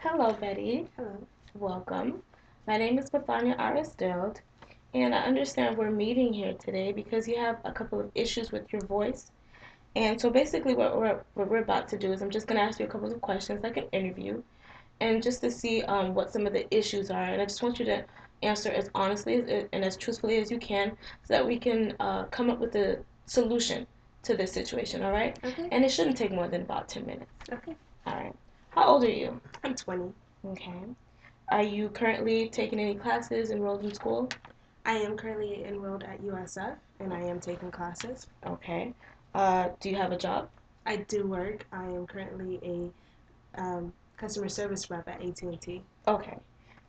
Hello, Betty. Hello. Welcome. My name is Bethania Aristide, and I understand we're meeting here today because you have a couple of issues with your voice. And so basically, what we're about to do is I'm just going to ask you a couple of questions like an interview, and just to see what some of the issues are. And I just want you to answer as honestly and as truthfully as you can so that we can come up with a solution to this situation, all right? Okay. And it shouldn't take more than about 10 minutes. Okay. All right. How old are you? I'm 20. Okay. Are you currently taking any classes, enrolled in school? I am currently enrolled at USF and I am taking classes. Okay. Do you have a job? I do work. I am currently a customer service rep at AT&T. Okay.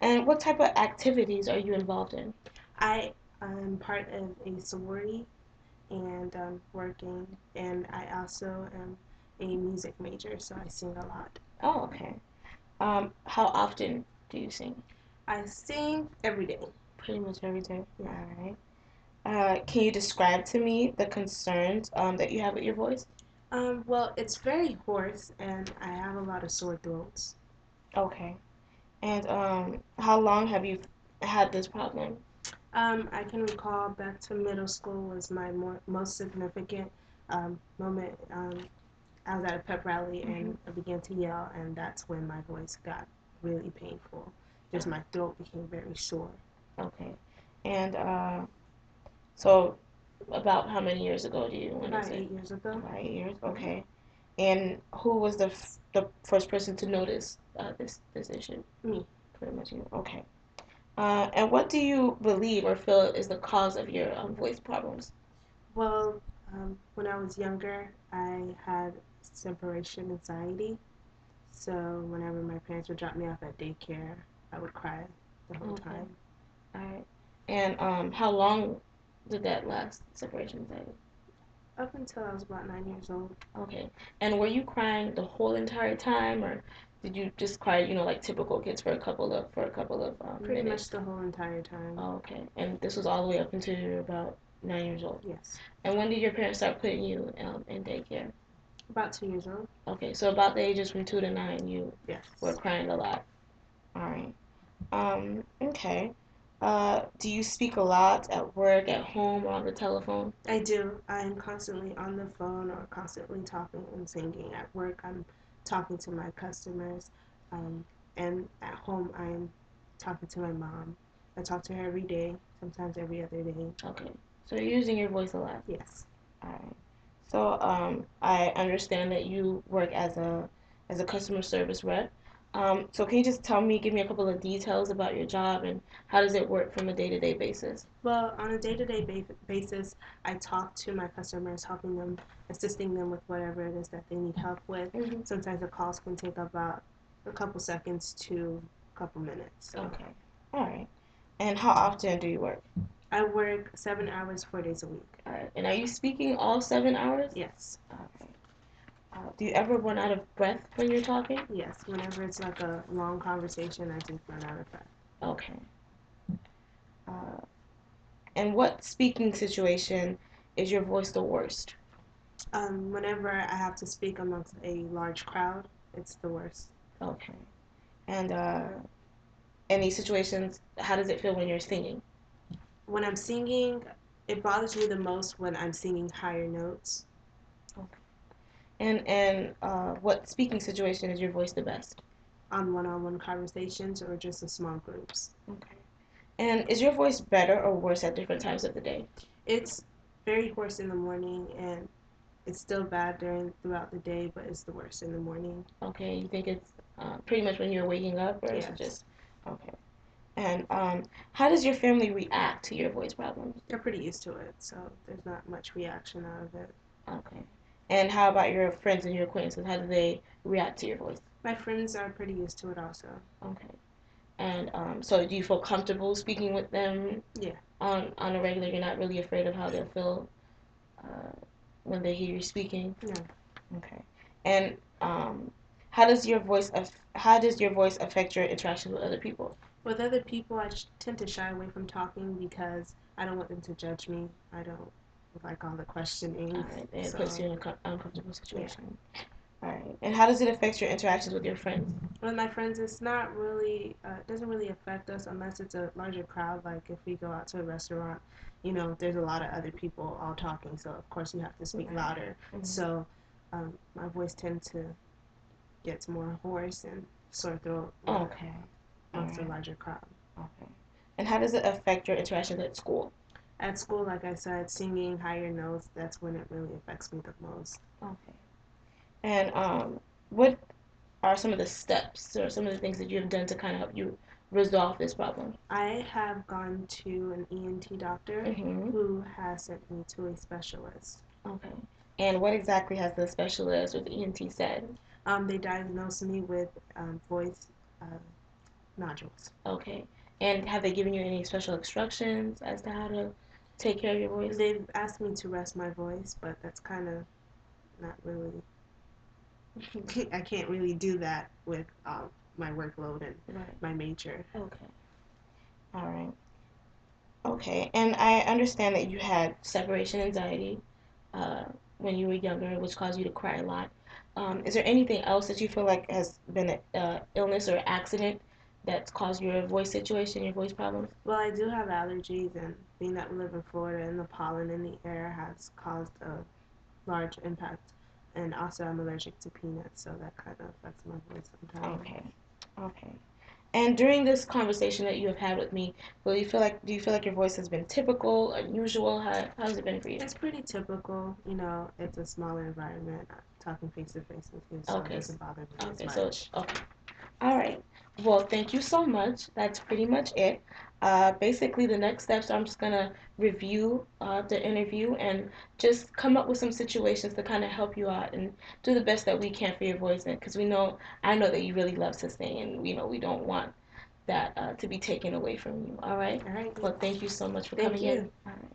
And what type of activities are you involved in? I am part of a sorority and working, and I also am a music major, so I sing a lot. Oh, okay. How often do you sing? I sing every day. Pretty much every day. Yeah. All right. Can you describe to me the concerns that you have with your voice? Well, it's very hoarse, and I have a lot of sore throats. Okay. And how long have you had this problem? I can recall back to middle school was my most significant moment. I was at a pep rally Mm-hmm. and I began to yell, and that's when my voice got really painful. Just my throat became very sore. Okay. And so about how many years ago do you want to About say? 8 years ago. About 8 years. Mm-hmm. Okay. And who was the first person to notice this issue? Me. Pretty much you. Okay. And what do you believe or feel is the cause of your voice problems? Well, when I was younger, I had separation anxiety. So whenever my parents would drop me off at daycare, I would cry the whole Okay. time. All right. And how long did that last? Separation anxiety. Up until I was about 9 years old. Okay. And were you crying the whole entire time, or did you just cry, like typical kids for a couple of Pretty minutes? much the whole entire time. Oh, okay. And this was all the way up until you were about 9 years old. Yes. And when did your parents start putting you in daycare? About 2 years old. Okay, so about the ages from 2 to 9, you were Yes. crying a lot. All right. Okay. Do you speak a lot at work, at home, or on the telephone? I do. I'm constantly on the phone or constantly talking and singing. At work, I'm talking to my customers. Um, and at home, I'm talking to my mom. I talk to her every day, sometimes every other day. Okay. So you're using your voice a lot. Yes. All right. So I understand that you work as a customer service rep. So can you just give me a couple of details about your job and how does it work from a day-to-day basis? Well, on a day-to-day basis, I talk to my customers, helping them, assisting them with whatever it is that they need help with. Mm-hmm. Sometimes the calls can take about a couple seconds to a couple minutes. So Okay. All right. And how often do you work? I work 7 hours, 4 days a week. All right. And are you speaking all 7 hours? Yes. Okay. Do you ever run out of breath when you're talking? Yes. Whenever it's like a long conversation, I just run out of breath. Okay. Uh, and what speaking situation is your voice the worst? Whenever I have to speak amongst a large crowd, it's the worst. Okay. And any situations, how does it feel when you're singing? When I'm singing, it bothers me the most when I'm singing higher notes. Okay. And what speaking situation is your voice the best? On one-on-one conversations or just in small groups. Okay. And is your voice better or worse at different times of the day? It's very hoarse in the morning and it's still bad throughout the day, but it's the worst in the morning. Okay. You think it's pretty much when you're waking up, or is it Yes. just okay? And how does your family react to your voice problems? They're pretty used to it, so there's not much reaction out of it. Okay. And how about your friends and your acquaintances? How do they react to your voice? My friends are pretty used to it also. Okay. And so do you feel comfortable speaking with them Yeah. on a regular? You're not really afraid of how they'll feel uh, when they hear you speaking? No. Okay. And how does your voice affect your interactions with other people? With other people, I tend to shy away from talking because I don't want them to judge me. I don't like all the questioning. It puts So, you in an uncomfortable yeah. situation. All right. And how does it affect your interactions with your friends? With my friends, it's not really, it doesn't really affect us unless it's a larger crowd. Like if we go out to a restaurant, there's a lot of other people all talking, so of course you have to speak Right. louder. So my voice tends to get more hoarse and sore throat Okay. All amongst a right. larger crowd. Okay. And how does it affect your interactions at school? At school, like I said, singing higher notes, that's when it really affects me the most. Okay. And what are some of the steps or some of the things that you have done to kind of help you resolve this problem? I have gone to an ENT doctor Mm-hmm. who has sent me to a specialist. Okay. And what exactly has the specialist or the ENT said? They diagnosed me with voice uh, nodules. Okay. And have they given you any special instructions as to how to take care of your voice? They've asked me to rest my voice, but that's kind of not really. I can't really do that with my workload and Right. my major. Okay. All right. Okay. And I understand that you had separation anxiety uh, when you were younger, which caused you to cry a lot. Is there anything else that you feel like has been an illness or accident that's caused your voice situation, your voice problems? Well, I do have allergies, and being that we live in Florida and the pollen in the air has caused a large impact. And also, I'm allergic to peanuts, so that kind of affects my voice sometimes. Okay. Okay. And during this conversation that you have had with me, do you feel like your voice has been typical, unusual? How has it been for you? It's pretty typical, it's a smaller environment, talking face to face with you, so it Okay. doesn't bother me as Okay. So much. okay. All right. Well, thank you so much. That's pretty much it. Basically, the next steps, I'm just going to review the interview and just come up with some situations to kind of help you out and do the best that we can for your voice. Because I know that you really love to sing, and we don't want that to be taken away from you. All right. All right, Well, thank you so much for thank coming in. you. All right.